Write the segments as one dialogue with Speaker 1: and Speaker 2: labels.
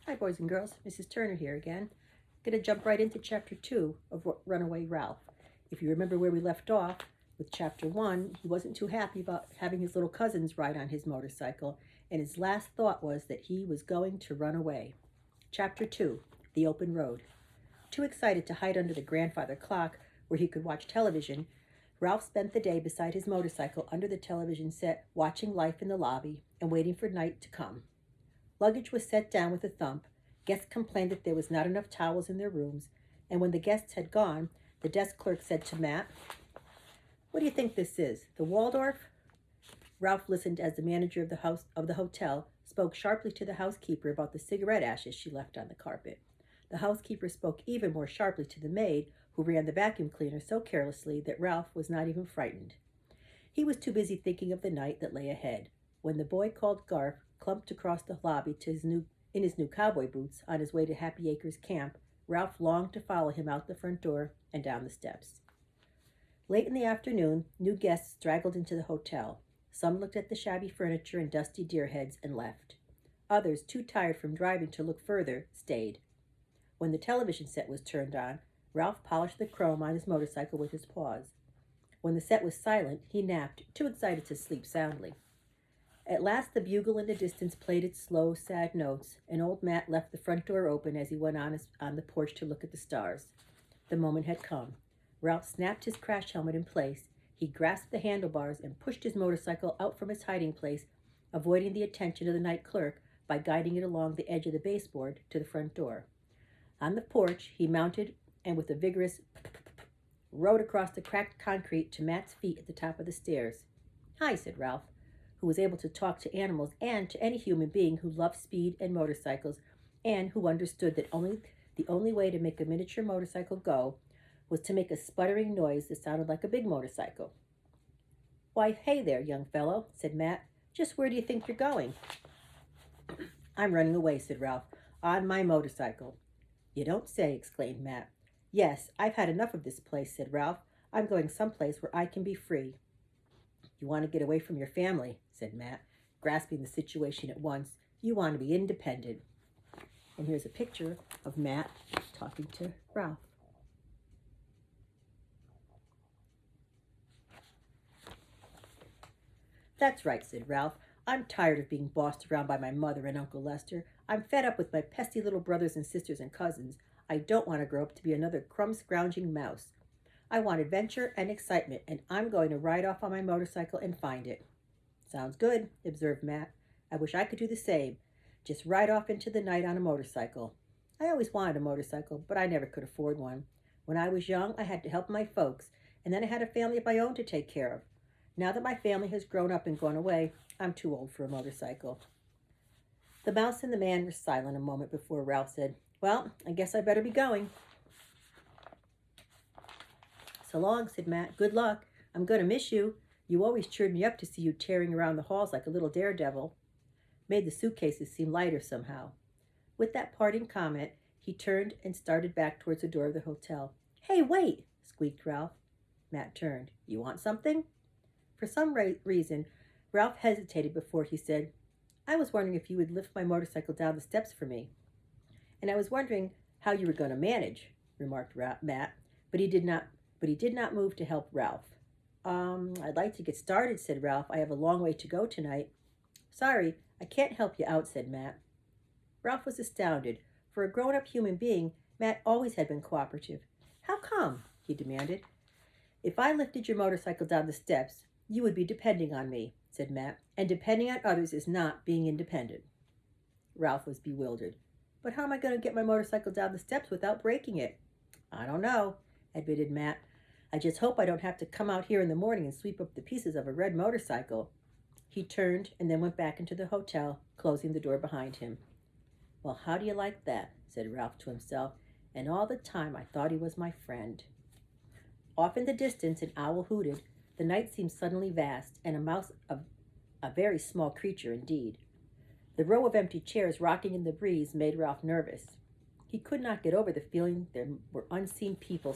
Speaker 1: Hi, boys and girls. Mrs. Turner here again. Gonna jump right into Chapter 2 of Runaway Ralph. If you remember where we left off with Chapter 1, he wasn't too happy about having his little cousins ride on his motorcycle, and his last thought was that he was going to run away. Chapter 2, The Open Road. Too excited to hide under the grandfather clock where he could watch television, Ralph spent the day beside his motorcycle under the television set, watching life in the lobby and waiting for night to come. Luggage was set down with a thump. Guests complained that there was not enough towels in their rooms, and when the guests had gone, the desk clerk said to Matt, "What do you think this is, the Waldorf?" Ralph listened as the manager of the hotel spoke sharply to the housekeeper about the cigarette ashes she left on the carpet. The housekeeper spoke even more sharply to the maid, who ran the vacuum cleaner so carelessly that Ralph was not even frightened. He was too busy thinking of the night that lay ahead. When the boy called Garth clumped across the lobby in his new cowboy boots on his way to Happy Acres Camp, Ralph longed to follow him out the front door and down the steps. Late in the afternoon, new guests straggled into the hotel. Some looked at the shabby furniture and dusty deer heads and left. Others, too tired from driving to look further, stayed. When the television set was turned on, Ralph polished the chrome on his motorcycle with his paws. When the set was silent, he napped, too excited to sleep soundly. At last the bugle in the distance played its slow, sad notes, and old Matt left the front door open as he went on the porch to look at the stars. The moment had come. Ralph snapped his crash helmet in place. He grasped the handlebars and pushed his motorcycle out from its hiding place, avoiding the attention of the night clerk by guiding it along the edge of the baseboard to the front door. On the porch, he mounted and with a vigorous rode across the cracked concrete to Matt's feet at the top of the stairs. "Hi," said Ralph, who was able to talk to animals and to any human being who loved speed and motorcycles, and who understood that the only way to make a miniature motorcycle go was to make a sputtering noise that sounded like a big motorcycle. "Why, hey there, young fellow," said Matt. "Just where do you think you're going?" "I'm running away," said Ralph, "on my motorcycle." "You don't say," exclaimed Matt. "Yes, I've had enough of this place," said Ralph. "I'm going someplace where I can be free." "You want to get away from your family," said Matt, grasping the situation at once. "You want to be independent." And here's a picture of Matt talking to Ralph. "That's right," said Ralph. "I'm tired of being bossed around by my mother and Uncle Lester. I'm fed up with my pesky little brothers and sisters and cousins. I don't want to grow up to be another crumb-scrounging mouse. I want adventure and excitement, and I'm going to ride off on my motorcycle and find it." "Sounds good," observed Matt. "I wish I could do the same. Just ride off into the night on a motorcycle. I always wanted a motorcycle, but I never could afford one. When I was young, I had to help my folks, and then I had a family of my own to take care of. Now that my family has grown up and gone away, I'm too old for a motorcycle." The mouse and the man were silent a moment before Ralph said, "Well, I guess I better be going." "So long," said Matt. "Good luck. I'm going to miss you. You always cheered me up to see you tearing around the halls like a little daredevil." Made the suitcases seem lighter somehow. With that parting comment, he turned and started back towards the door of the hotel. "Hey, wait!" squeaked Ralph. Matt turned. "You want something?" For some reason, Ralph hesitated before he said, "I was wondering if you would lift my motorcycle down the steps for me." "And I was wondering how you were going to manage," remarked Matt, but he did not move to help Ralph. I'd like to get started," said Ralph. "I have a long way to go tonight." "Sorry, I can't help you out," said Matt. Ralph was astounded. For a grown-up human being, Matt always had been cooperative. "How come?" he demanded. "If I lifted your motorcycle down the steps, you would be depending on me," said Matt, "and depending on others is not being independent." Ralph was bewildered. "But how am I going to get my motorcycle down the steps without breaking it?" "I don't know," admitted Matt. "I just hope I don't have to come out here in the morning and sweep up the pieces of a red motorcycle." He turned and then went back into the hotel, closing the door behind him. "Well, how do you like that?" said Ralph to himself. "And all the time I thought he was my friend." Off in the distance, an owl hooted. The night seemed suddenly vast, and a very small creature indeed. The row of empty chairs rocking in the breeze made Ralph nervous. He could not get over the feeling there were unseen people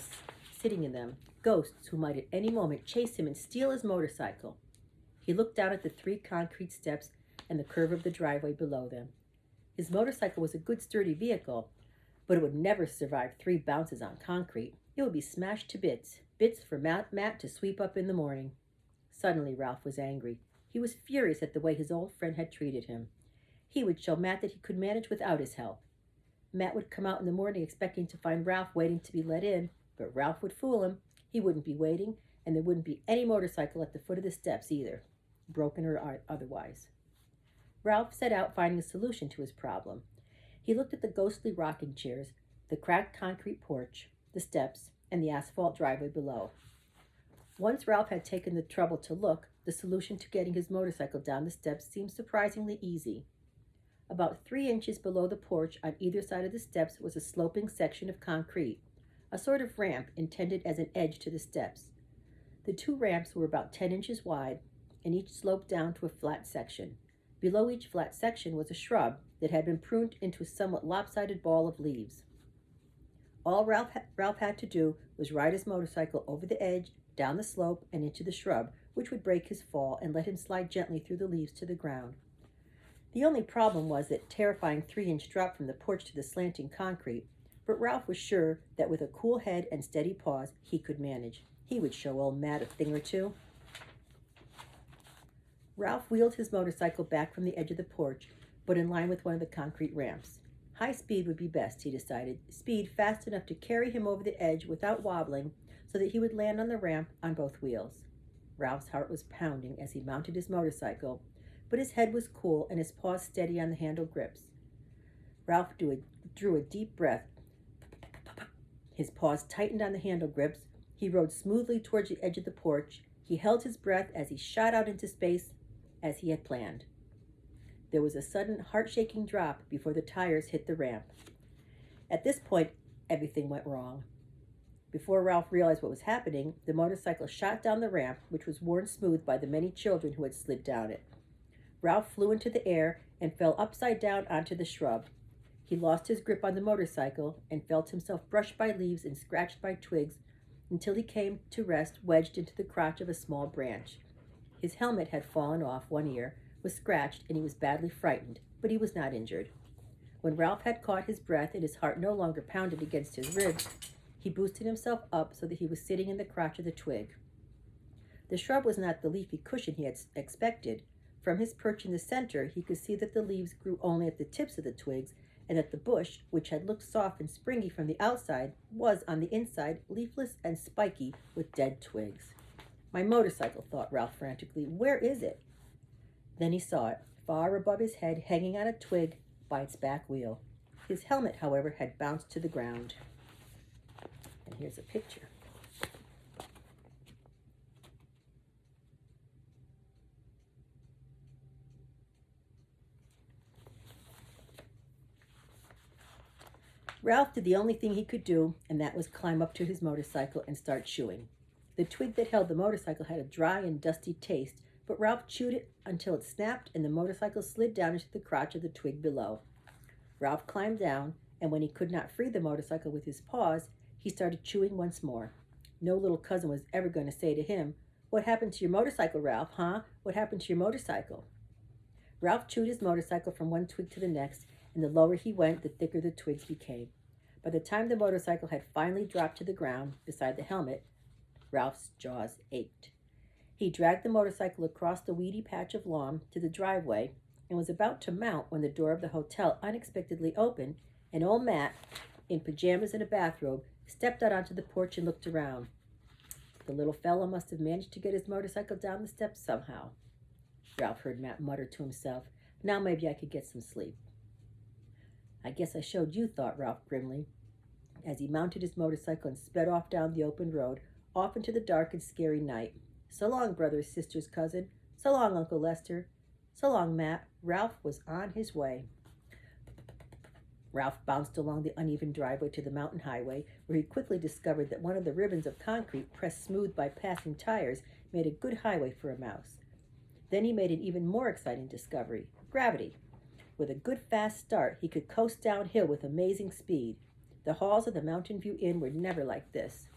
Speaker 1: sitting in them, ghosts who might at any moment chase him and steal his motorcycle. He looked down at the 3 concrete steps and the curve of the driveway below them. His motorcycle was a good sturdy vehicle, but it would never survive 3 bounces on concrete. It would be smashed to bits, bits for Matt to sweep up in the morning. Suddenly Ralph was angry. He was furious at the way his old friend had treated him. He would show Matt that he could manage without his help. Matt would come out in the morning expecting to find Ralph waiting to be let in, but Ralph would fool him. He wouldn't be waiting, and there wouldn't be any motorcycle at the foot of the steps either, broken or otherwise. Ralph set out finding a solution to his problem. He looked at the ghostly rocking chairs, the cracked concrete porch, the steps, and the asphalt driveway below. Once Ralph had taken the trouble to look, the solution to getting his motorcycle down the steps seemed surprisingly easy. About 3 inches below the porch on either side of the steps was a sloping section of concrete, a sort of ramp intended as an edge to the steps. The 2 ramps were about 10 inches wide, and each sloped down to a flat section. Below each flat section was a shrub that had been pruned into a somewhat lopsided ball of leaves. All Ralph had to do was ride his motorcycle over the edge, down the slope, and into the shrub, which would break his fall and let him slide gently through the leaves to the ground. The only problem was that terrifying 3-inch drop from the porch to the slanting concrete, but Ralph was sure that with a cool head and steady paws, he could manage. He would show old Matt a thing or two. Ralph wheeled his motorcycle back from the edge of the porch, but in line with one of the concrete ramps. High speed would be best, he decided. Speed fast enough to carry him over the edge without wobbling, so that he would land on the ramp on both wheels. Ralph's heart was pounding as he mounted his motorcycle, but his head was cool and his paws steady on the handle grips. Ralph drew a deep breath. His paws tightened on the handle grips. He rode smoothly towards the edge of the porch. He held his breath as he shot out into space as he had planned. There was a sudden heart-shaking drop before the tires hit the ramp. At this point, everything went wrong. Before Ralph realized what was happening, the motorcycle shot down the ramp, which was worn smooth by the many children who had slid down it. Ralph flew into the air and fell upside down onto the shrub. He lost his grip on the motorcycle and felt himself brushed by leaves and scratched by twigs until he came to rest wedged into the crotch of a small branch. His helmet had fallen off one ear, was scratched, and he was badly frightened, but he was not injured. When Ralph had caught his breath and his heart no longer pounded against his ribs, he boosted himself up so that he was sitting in the crotch of the twig. The shrub was not the leafy cushion he had expected. From his perch in the center, he could see that the leaves grew only at the tips of the twigs, and that the bush, which had looked soft and springy from the outside, was on the inside leafless and spiky with dead twigs. My motorcycle, thought Ralph frantically. Where is it? Then he saw it, far above his head, hanging on a twig by its back wheel. His helmet, however, had bounced to the ground. And here's a picture. Ralph did the only thing he could do, and that was climb up to his motorcycle and start chewing. The twig that held the motorcycle had a dry and dusty taste, but Ralph chewed it until it snapped and the motorcycle slid down into the crotch of the twig below. Ralph climbed down, and when he could not free the motorcycle with his paws, he started chewing once more. No little cousin was ever going to say to him, "What happened to your motorcycle, Ralph, huh? What happened to your motorcycle?" Ralph chewed his motorcycle from one twig to the next, and the lower he went, the thicker the twigs became. By the time the motorcycle had finally dropped to the ground beside the helmet, Ralph's jaws ached. He dragged the motorcycle across the weedy patch of lawn to the driveway and was about to mount when the door of the hotel unexpectedly opened, and old Matt, in pajamas and a bathrobe, stepped out onto the porch and looked around. The little fellow must have managed to get his motorcycle down the steps somehow. Ralph heard Matt mutter to himself, "Now maybe I could get some sleep." "I guess I showed you," thought Ralph grimly, as he mounted his motorcycle and sped off down the open road, off into the dark and scary night. "So long, brothers, sisters, cousin. So long, Uncle Lester. So long, Matt." Ralph was on his way. Ralph bounced along the uneven driveway to the mountain highway, where he quickly discovered that one of the ribbons of concrete pressed smooth by passing tires made a good highway for a mouse. Then he made an even more exciting discovery: gravity. With a good fast start, he could coast downhill with amazing speed. The halls of the Mountain View Inn were never like this.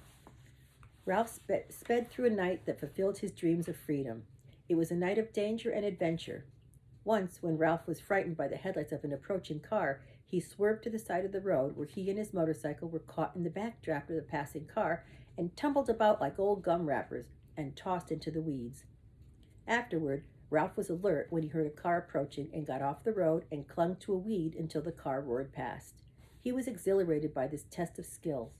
Speaker 1: Ralph sped through a night that fulfilled his dreams of freedom. It was a night of danger and adventure. Once, when Ralph was frightened by the headlights of an approaching car, he swerved to the side of the road where he and his motorcycle were caught in the backdraft of the passing car and tumbled about like old gum wrappers and tossed into the weeds. Afterward, Ralph was alert when he heard a car approaching and got off the road and clung to a weed until the car roared past. He was exhilarated by this test of skills.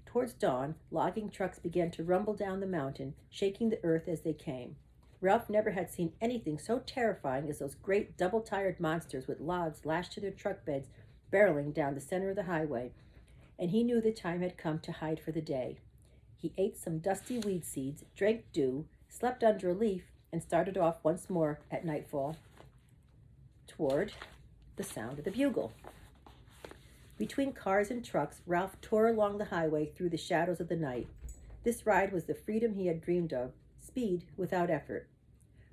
Speaker 1: Towards dawn, logging trucks began to rumble down the mountain, shaking the earth as they came. Ralph never had seen anything so terrifying as those great double-tired monsters with logs lashed to their truck beds barreling down the center of the highway, and he knew the time had come to hide for the day. He ate some dusty weed seeds, drank dew, slept under a leaf, and started off once more at nightfall toward the sound of the bugle. Between cars and trucks, Ralph tore along the highway through the shadows of the night. This ride was the freedom he had dreamed of, speed without effort.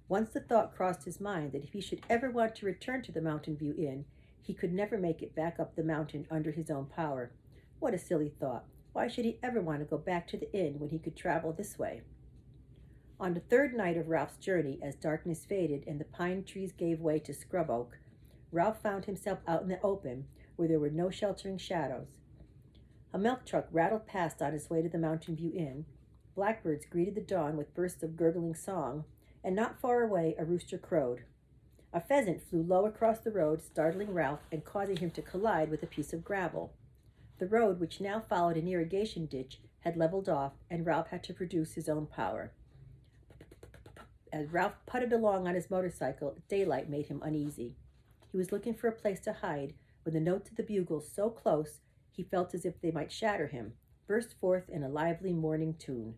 Speaker 1: Once the thought crossed his mind that if he should ever want to return to the Mountain View Inn, he could never make it back up the mountain under his own power. What a silly thought. Why should he ever want to go back to the inn when he could travel this way? On the third night of Ralph's journey, as darkness faded and the pine trees gave way to scrub oak, Ralph found himself out in the open, where there were no sheltering shadows. A milk truck rattled past on its way to the Mountain View Inn. Blackbirds greeted the dawn with bursts of gurgling song, and not far away a rooster crowed. A pheasant flew low across the road, startling Ralph and causing him to collide with a piece of gravel. The road, which now followed an irrigation ditch, had leveled off, and Ralph had to produce his own power. As Ralph putted along on his motorcycle, daylight made him uneasy. He was looking for a place to hide when the notes of the bugle, so close he felt as if they might shatter him, burst forth in a lively morning tune.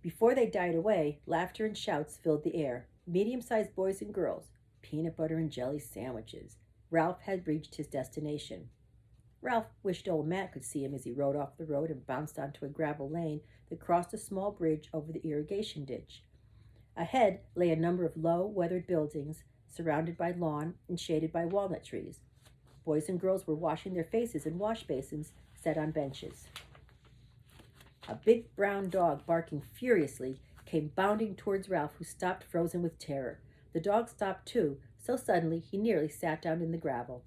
Speaker 1: Before they died away, laughter and shouts filled the air. Medium-sized boys and girls, peanut butter and jelly sandwiches. Ralph had reached his destination. Ralph wished old Matt could see him as he rode off the road and bounced onto a gravel lane that crossed a small bridge over the irrigation ditch. Ahead lay a number of low, weathered buildings, surrounded by lawn and shaded by walnut trees. Boys and girls were washing their faces in wash basins set on benches. A big brown dog, barking furiously, came bounding towards Ralph, who stopped frozen with terror. The dog stopped too, so suddenly he nearly sat down in the gravel.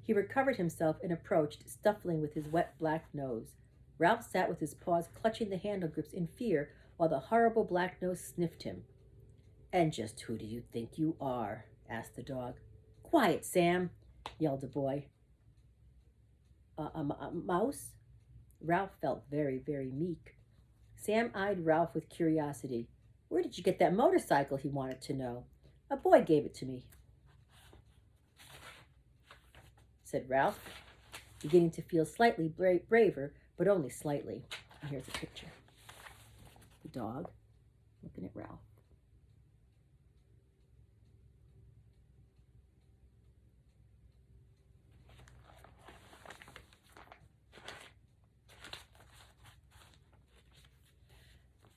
Speaker 1: He recovered himself and approached, snuffling with his wet black nose. Ralph sat with his paws clutching the handle grips in fear while the horrible black nose sniffed him. "And just who do you think you are?" asked the dog. "Quiet, Sam!" yelled the boy. A mouse?" Ralph felt very, very meek. Sam eyed Ralph with curiosity. "Where did you get that motorcycle?" he wanted to know. "A boy gave it to me," said Ralph, beginning to feel slightly braver, but only slightly. And here's a picture. The dog looking at Ralph.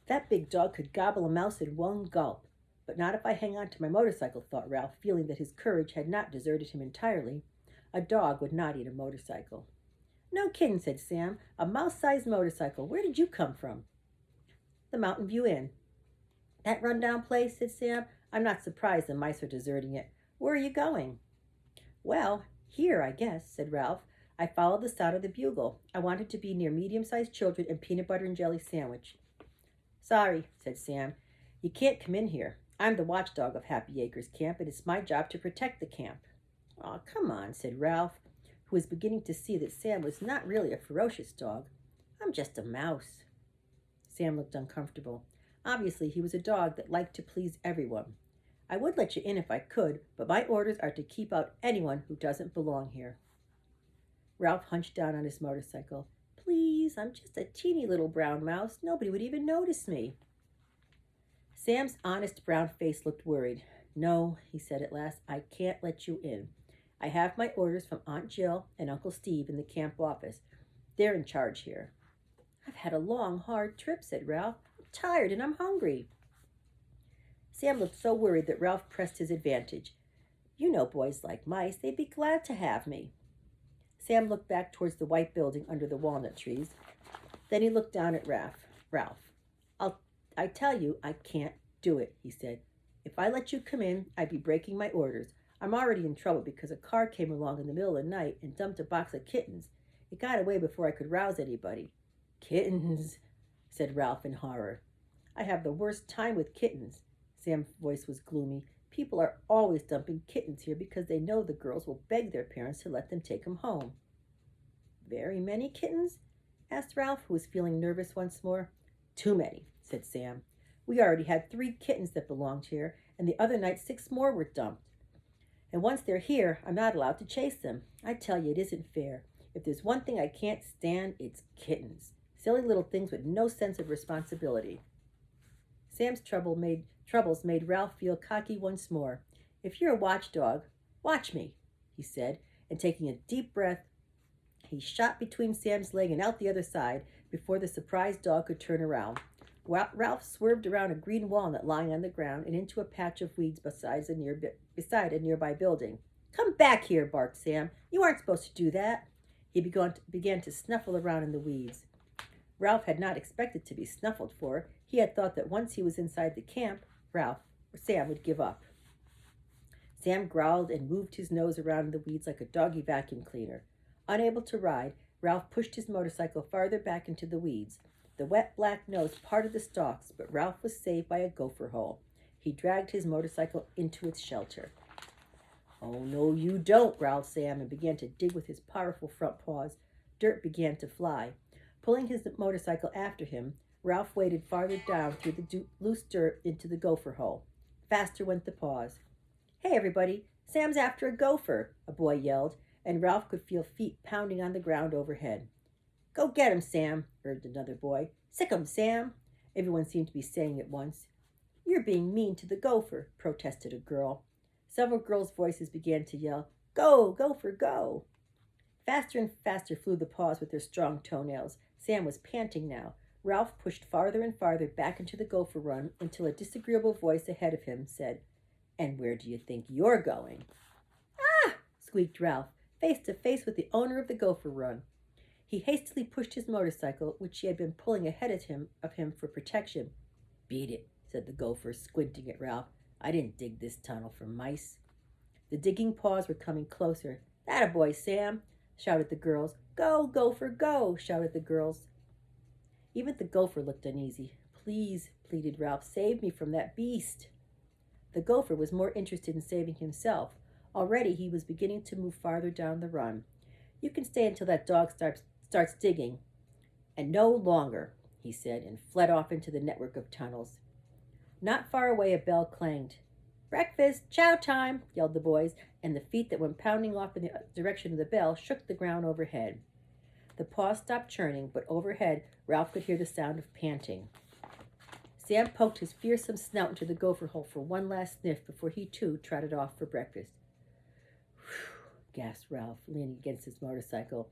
Speaker 1: That big dog could gobble a mouse in one gulp, but not if I hang on to my motorcycle, thought Ralph, feeling that his courage had not deserted him entirely. A dog would not eat a motorcycle. "No kidding," said Sam. "A mouse-sized motorcycle. Where did you come from?" "The Mountain View Inn." "That rundown place?" said Sam. "I'm not surprised the mice are deserting it. Where are you going?" "Well, here, I guess," said Ralph. "I followed the sound of the bugle. I wanted to be near medium-sized children and peanut butter and jelly sandwich." "Sorry," said Sam. "You can't come in here. I'm the watchdog of Happy Acres Camp, and it's my job to protect the camp." "Aw, come on," said Ralph, who was beginning to see that Sam was not really a ferocious dog. "I'm just a mouse." Sam looked uncomfortable. Obviously, he was a dog that liked to please everyone. "I would let you in if I could, but my orders are to keep out anyone who doesn't belong here." Ralph hunched down on his motorcycle. "Please, I'm just a teeny little brown mouse. Nobody would even notice me." Sam's honest brown face looked worried. "No," he said at last, "I can't let you in. I have my orders from Aunt Jill and Uncle Steve in the camp office. They're in charge here." "I've had a long, hard trip," said Ralph. "I'm tired and I'm hungry." Sam looked so worried that Ralph pressed his advantage. "You know boys like mice. They'd be glad to have me." Sam looked back towards the white building under the walnut trees. Then he looked down at Ralph. "I tell you, I can't do it," he said. If I let you come in, I'd be breaking my orders. I'm already in trouble because a car came along in the middle of the night and dumped a box of kittens. It got away before I could rouse anybody." "Kittens," said Ralph in horror. "I have the worst time with kittens." Sam's voice was gloomy. "People are always dumping kittens here because they know the girls will beg their parents to let them take them home." "Very many kittens?" asked Ralph, who was feeling nervous once more. "Too many," said Sam. "We already had 3 kittens that belonged here, and the other night 6 more were dumped. And once they're here, I'm not allowed to chase them. I tell you, it isn't fair. If there's one thing I can't stand, it's kittens. Silly little things with no sense of responsibility." Sam's troubles made Ralph feel cocky once more. "If you're a watchdog, watch me," he said, and taking a deep breath, he shot between Sam's leg and out the other side before the surprised dog could turn around. Ralph swerved around a green walnut lying on the ground and into a patch of weeds beside a nearby building. "Come back here," barked Sam. "You aren't supposed to do that." He began to snuffle around in the weeds. Ralph had not expected to be snuffled for. He had thought that once he was inside the camp, Sam would give up. Sam growled and moved his nose around in the weeds like a doggy vacuum cleaner. Unable to ride, Ralph pushed his motorcycle farther back into the weeds. The wet black nose parted the stalks, but Ralph was saved by a gopher hole. He dragged his motorcycle into its shelter. "Oh, no, you don't," growled Sam, and began to dig with his powerful front paws. Dirt began to fly. Pulling his motorcycle after him, Ralph waded farther down through the loose dirt into the gopher hole. Faster went the paws. "Hey, everybody, Sam's after a gopher," a boy yelled, and Ralph could feel feet pounding on the ground overhead. "Go get him, Sam," urged another boy. "Sick 'em, Sam." Everyone seemed to be saying at once. "You're being mean to the gopher," protested a girl. Several girls' voices began to yell, "Go, gopher, go!" Faster and faster flew the paws with their strong toenails. Sam was panting now. Ralph pushed farther and farther back into the Gopher Run until a disagreeable voice ahead of him said, "And where do you think you're going?" "Ah!" squeaked Ralph, face to face with the owner of the Gopher Run. He hastily pushed his motorcycle, which he had been pulling ahead of him for protection. "Beat it," said the gopher, squinting at Ralph. "I didn't dig this tunnel for mice." The digging paws were coming closer. "Attaboy, Sam!" shouted the girls. "Go, gopher, go!" shouted the girls. Even the gopher looked uneasy. "Please," pleaded Ralph, "save me from that beast." The gopher was more interested in saving himself. Already he was beginning to move farther down the run. "You can stay until that dog starts digging." "And no longer," he said, and fled off into the network of tunnels. Not far away a bell clanged. "Breakfast! Chow time!" yelled the boys, and the feet that went pounding off in the direction of the bell shook the ground overhead. The paws stopped churning, but overhead Ralph could hear the sound of panting. Sam poked his fearsome snout into the gopher hole for one last sniff before he, too, trotted off for breakfast. "Whew," gasped Ralph, leaning against his motorcycle.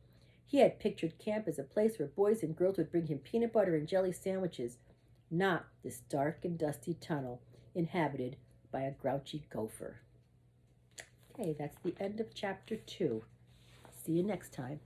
Speaker 1: He had pictured camp as a place where boys and girls would bring him peanut butter and jelly sandwiches, not this dark and dusty tunnel inhabited by a grouchy gopher. Okay, that's the end of chapter 2. See you next time.